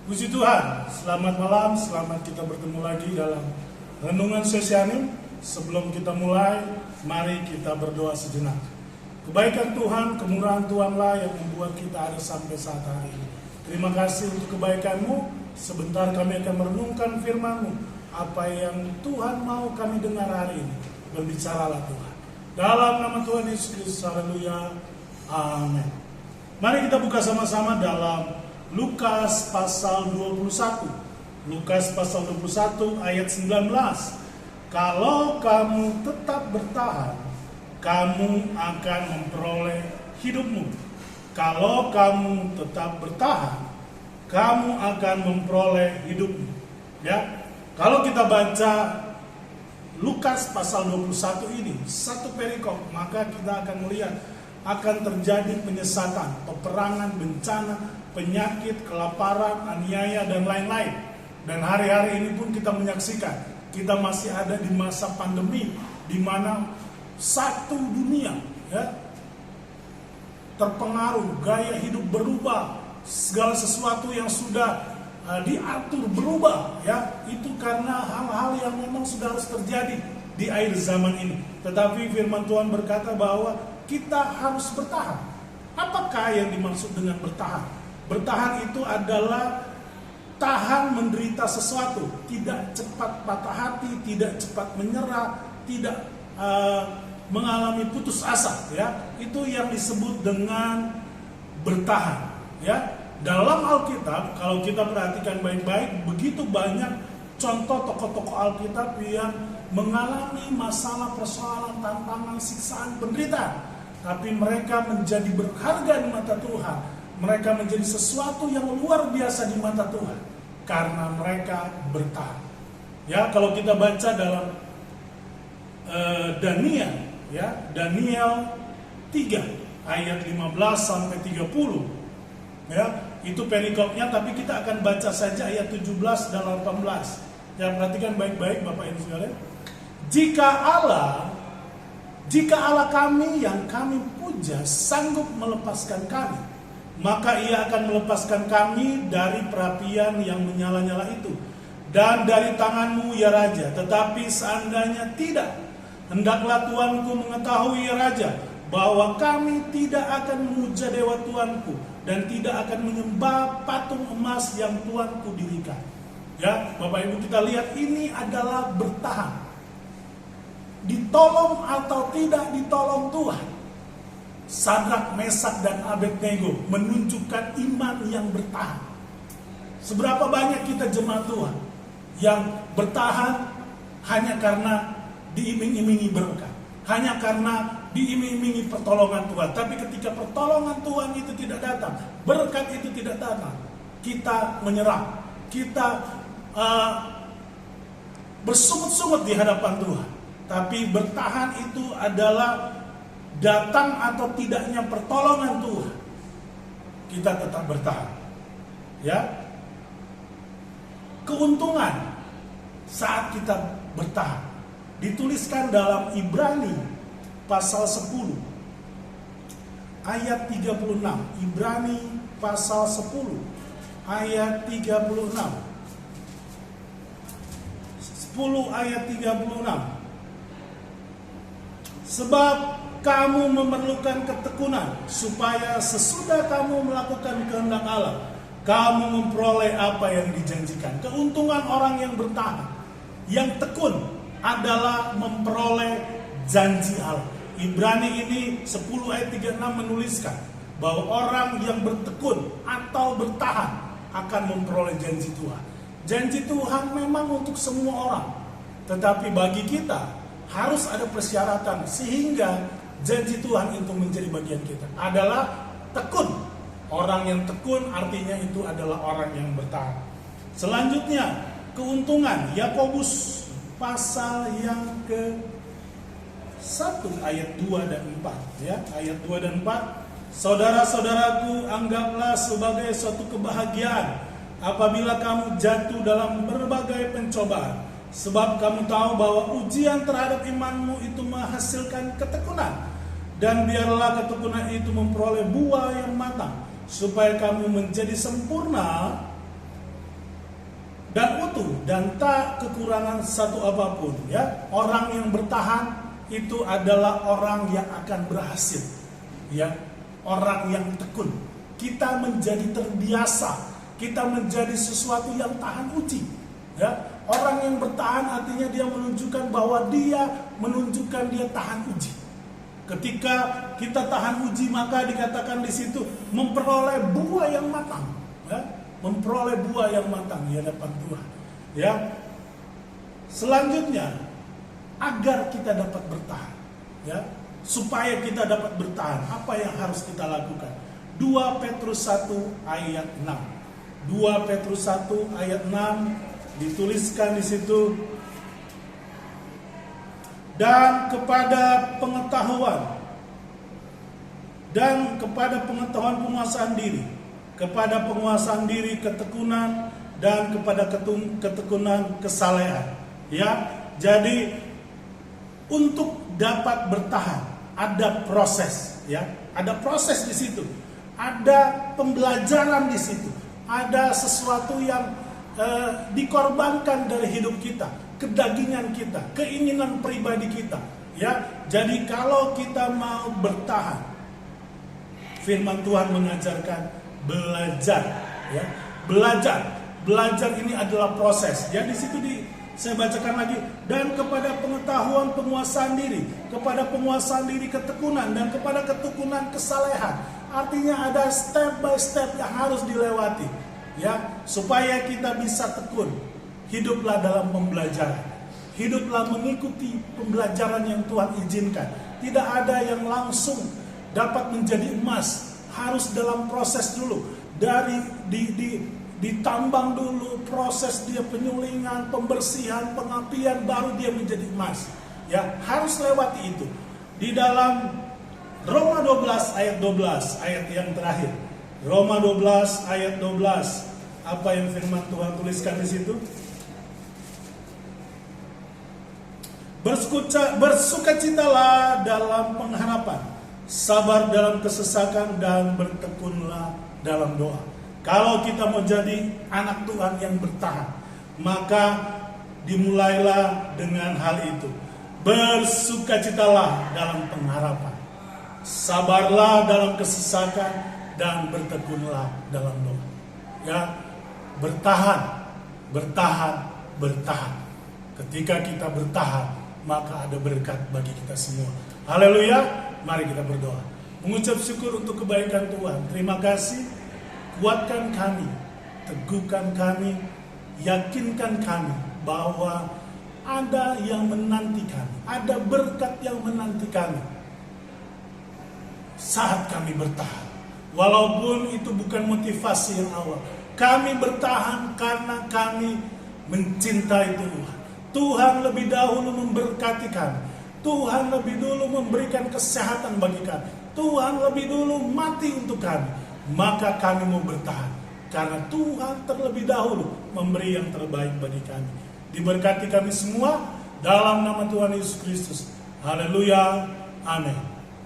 Puji Tuhan, selamat malam, selamat kita bertemu lagi dalam Renungan Sesianim. Sebelum kita mulai, mari kita berdoa sejenak. Kebaikan Tuhan, kemurahan Tuhanlah yang membuat kita ada sampai saat hari ini. Terima kasih untuk kebaikan-Mu. Sebentar kami akan merenungkan firman-Mu. Apa yang Tuhan mau kami dengar hari ini, berbicaralah Tuhan. Dalam nama Tuhan Yesus Kristus, haleluya, amin. Mari kita buka sama-sama dalam Lukas pasal 21. Lukas pasal 21 ayat 19. Kalau kamu tetap bertahan, kamu akan memperoleh hidupmu. Kalau kamu tetap bertahan, kamu akan memperoleh hidupmu. Ya. Kalau kita baca Lukas pasal 21 ini, satu perikop, maka kita akan melihat akan terjadi penyesatan, peperangan, bencana, penyakit, kelaparan, aniaya, dan lain-lain. Dan hari-hari ini pun kita menyaksikan, kita masih ada di masa pandemi, di mana satu dunia ya, terpengaruh, gaya hidup berubah, segala sesuatu yang sudah diatur berubah, ya, itu karena hal-hal yang memang sudah harus terjadi di akhir zaman ini. Tetapi firman Tuhan berkata bahwa kita harus bertahan. Apakah yang dimaksud dengan bertahan? Bertahan itu adalah tahan menderita sesuatu, tidak cepat patah hati, tidak cepat menyerah, tidak mengalami putus asa, ya. Itu yang disebut dengan bertahan, ya. Dalam Alkitab, kalau kita perhatikan baik-baik, begitu banyak contoh tokoh-tokoh Alkitab yang mengalami masalah, persoalan, tantangan, siksaan, penderitaan. Tapi mereka menjadi berharga di mata Tuhan. Mereka menjadi sesuatu yang luar biasa di mata Tuhan karena mereka bertahan. Ya, kalau kita baca dalam Daniel, ya, Daniel 3 ayat 15 sampai 30. Ya, itu perikopnya, tapi kita akan baca saja ayat 17 dan 18. Ya, perhatikan baik-baik Bapak Ibu sekalian. Jika Allah kami yang kami puja sanggup melepaskan kami, maka Ia akan melepaskan kami dari perapian yang menyala-nyala itu dan dari tanganmu ya Raja. Tetapi seandainya tidak, hendaklah Tuanku mengetahui ya Raja, bahwa kami tidak akan memuja dewa Tuanku dan tidak akan menyembah patung emas yang Tuanku dirikan. Ya, Bapak Ibu, kita lihat ini adalah bertahan. Ditolong atau tidak ditolong Tuhan, Sadrak, Mesak, dan Abednego menunjukkan iman yang bertahan. Seberapa banyak kita jemaat Tuhan yang bertahan hanya karena diiming-imingi berkat, hanya karena diiming-imingi pertolongan Tuhan. Tapi ketika pertolongan Tuhan itu tidak datang, berkat itu tidak datang, kita menyerah, kita bersungut-sungut di hadapan Tuhan. Tapi bertahan itu adalah datang atau tidaknya pertolongan Tuhan, kita tetap bertahan. Ya, keuntungan saat kita bertahan dituliskan dalam Ibrani pasal 10 ayat 36. Ibrani pasal 10 ayat 36. 10 ayat 36. Sebab kamu memerlukan ketekunan, supaya sesudah kamu melakukan kehendak Allah, kamu memperoleh apa yang dijanjikan. Keuntungan orang yang bertahan, yang tekun, adalah memperoleh janji Allah. Ibrani ini 10 ayat 36 menuliskan bahwa orang yang bertekun atau bertahan akan memperoleh janji Tuhan. Janji Tuhan memang untuk semua orang, tetapi bagi kita harus ada persyaratan sehingga janji Tuhan itu menjadi bagian kita. Adalah tekun. Orang yang tekun artinya itu adalah orang yang bertahan. Selanjutnya, keuntungan. Yakobus pasal yang ke-1 ayat 2 dan 4, ya, ayat 2 dan 4. Saudara-saudaraku, anggaplah sebagai suatu kebahagiaan apabila kamu jatuh dalam berbagai pencobaan, sebab kamu tahu bahwa ujian terhadap imanmu itu menghasilkan ketekunan. Dan biarlah ketekunan itu memperoleh buah yang matang, supaya kamu menjadi sempurna dan tak kekurangan satu apapun. Ya, orang yang bertahan itu adalah orang yang akan berhasil. Ya, orang yang tekun. Kita menjadi terbiasa, kita menjadi sesuatu yang tahan uji. Ya, orang yang bertahan artinya dia menunjukkan bahwa dia tahan uji. Ketika kita tahan uji, maka dikatakan di situ memperoleh buah yang matang. Ya, memperoleh buah yang matang di hadapan Tuhan. Ya, selanjutnya agar kita dapat bertahan, ya, supaya kita dapat bertahan, apa yang harus kita lakukan? 2 Petrus 1 ayat 6. 2 Petrus 1 ayat 6 dituliskan di situ, dan kepada pengetahuan penguasaan diri, kepada penguasaan diri ketekunan, dan kepada ketekunan kesalehan. Ya, jadi untuk dapat bertahan ada proses, ya, ada proses di situ, ada pembelajaran di situ, ada sesuatu yang dikorbankan dari hidup kita, kedagingan kita, keinginan pribadi kita. Ya, jadi kalau kita mau bertahan, firman Tuhan mengajarkan belajar. Ya, belajar ini adalah proses. Ya, di situ saya bacakan lagi, dan kepada pengetahuan penguasaan diri, kepada penguasaan diri ketekunan, dan kepada ketekunan kesalehan. Artinya ada step by step yang harus dilewati, ya, supaya kita bisa tekun. Hiduplah dalam pembelajaran, hiduplah mengikuti pembelajaran yang Tuhan izinkan. Tidak ada yang langsung dapat menjadi emas, harus dalam proses dulu. Dari ditambang dulu, proses dia penyulingan, pembersihan, pengapian, baru dia menjadi emas. Ya, harus lewati itu. Di dalam Roma 12 ayat 12, ayat yang terakhir. Roma 12 ayat 12. Apa yang firman Tuhan tuliskan di situ? Bersukacitalah dalam pengharapan, sabar dalam kesesakan, dan bertekunlah dalam doa. Kalau kita mau jadi anak Tuhan yang bertahan, maka dimulailah dengan hal itu. Bersukacitalah dalam pengharapan, sabarlah dalam kesesakan, dan bertekunlah dalam doa. Ya, bertahan. Ketika kita bertahan, maka ada berkat bagi kita semua. Haleluya. Mari kita berdoa, mengucap syukur untuk kebaikan Tuhan. Terima kasih. Kuatkan kami, teguhkan kami, yakinkan kami bahwa ada yang menanti kami, ada berkat yang menanti kami saat kami bertahan. Walaupun itu bukan motivasi yang awal, kami bertahan karena kami mencintai Tuhan. Tuhan lebih dahulu memberkati kami. Tuhan lebih dulu memberikan kesehatan bagi kami. Tuhan lebih dulu mati untuk kami. Maka kami mau bertahan karena Tuhan terlebih dahulu memberi yang terbaik bagi kami. Diberkati kami semua dalam nama Tuhan Yesus Kristus. Haleluya. Amin.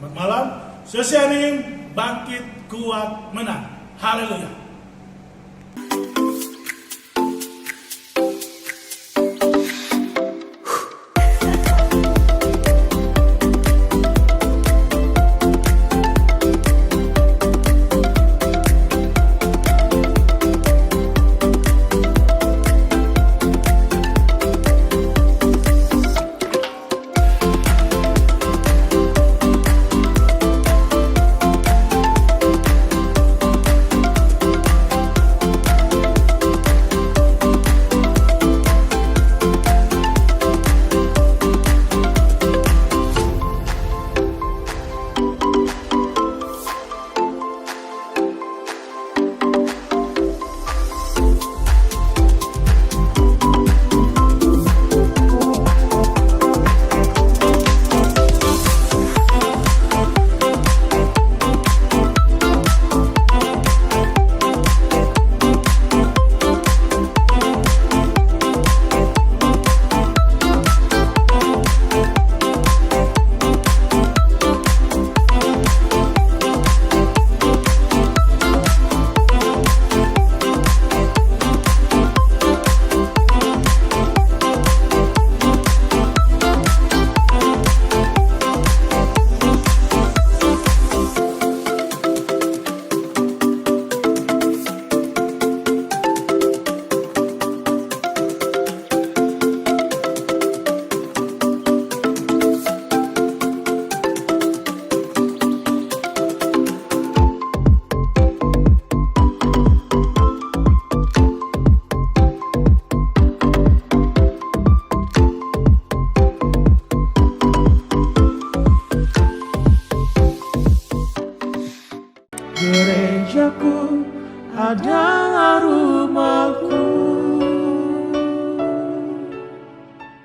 Selamat malam. Sosianim, bangkit, kuat, menang. Haleluya. gerejaku adalah rumahku.